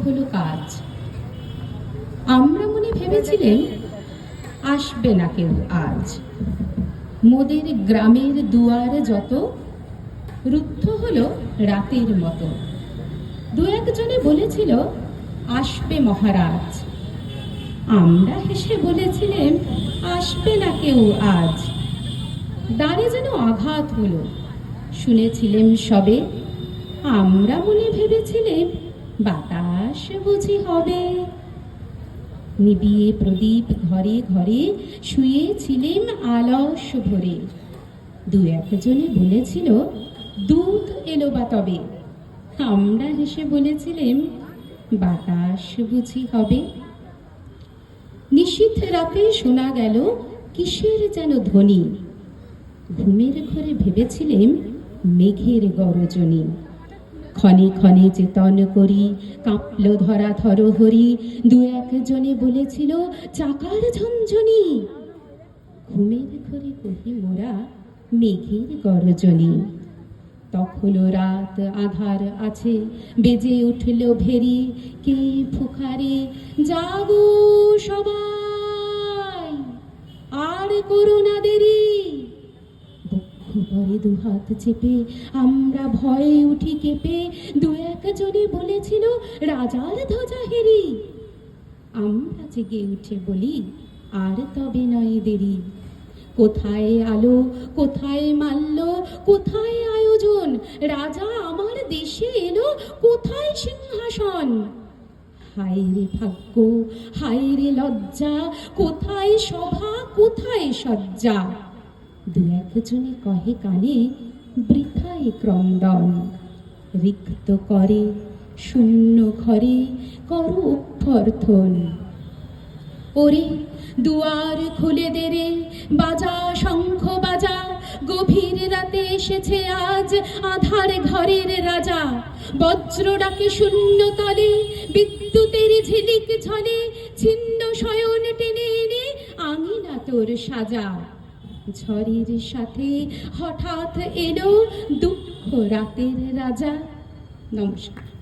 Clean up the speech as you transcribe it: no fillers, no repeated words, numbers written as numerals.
হলো কাজ। আমরা মনে ভেবেছিলেন আসবে না কেউ আজ। মোদের গ্রামের দুয়ার যত রুদ্ধ হলো রাতের মতো। দু একজনে বলেছিল আসবে মহারাজ। আমরা হেসে বলেছিলেন আসবে না কেউ আজ। দ্বারে যেন আঘাত হলো, শুনেছিলেন সবে। আমরা মনে ভেবেছিলেন বাতাস বুঝি হবে। নিবিয়ে প্রদীপ ঘরে ঘরে শুয়েছিলেন আলস ভরে। দু একজনে বলেছিল দুধ এলো বা তবে। আমরা হেসে বলেছিলেন বাতাস বুঝি হবে। নিশীথ রাতে শোনা গেল কিসের যেন ধ্বনি। ঘুমের ঘরে ভেবেছিলেন মেঘের গরজনী। ক্ষণে ক্ষণে চেতন করি কাঁপল ধরা ধরহরি। দু একজনে বলেছিল চাকার ঝনঝনি। ঘুমের ঘরে কহি মোরা মেঘের গরজনী। তখনও রাত আধার আছে, বেজে উঠল ভেরি। কে ফুকারে জাগো সবাই, আর করো না দেরি। বক্ষ পরে দুহাত চেপে আমরা ভয়ে উঠি কেঁপে। দু একজনে বলেছিল রাজার ধ্বজা হেরি। আমরা জেগে উঠে বলি আর তবে নয় দেরি। কোথায় আলো, কোথায় মাল্য, কোথায় আয়োজন? রাজা আমার দেশে এলো, কোথায় সিংহাসন? হায় রে ভাগ্য, হায় রে লজ্জা, কোথায় সভা, কোথায় সজ্জা? দু একজনে কহে কানে বৃথায় ক্রন্দন। রিক্ত করে শূন্য ঘরে করো অভ্যর্থন। ওরে দুয়ার খুলে দে রে, বাজা শঙ্খ বাজা। গভীর রাতে এসেছে আজ আধার ঘরের রাজা। বজ্র ডাকে শূন্য তলে, বিদ্যুতের ঝিলিক ঝলে। ছিন্ন শয়ন টেনে এনে আঙিনা তোর সাজা। ঝড়ের সাথে হঠাৎ এলো দুঃখ রাতের রাজা। নমস্কার।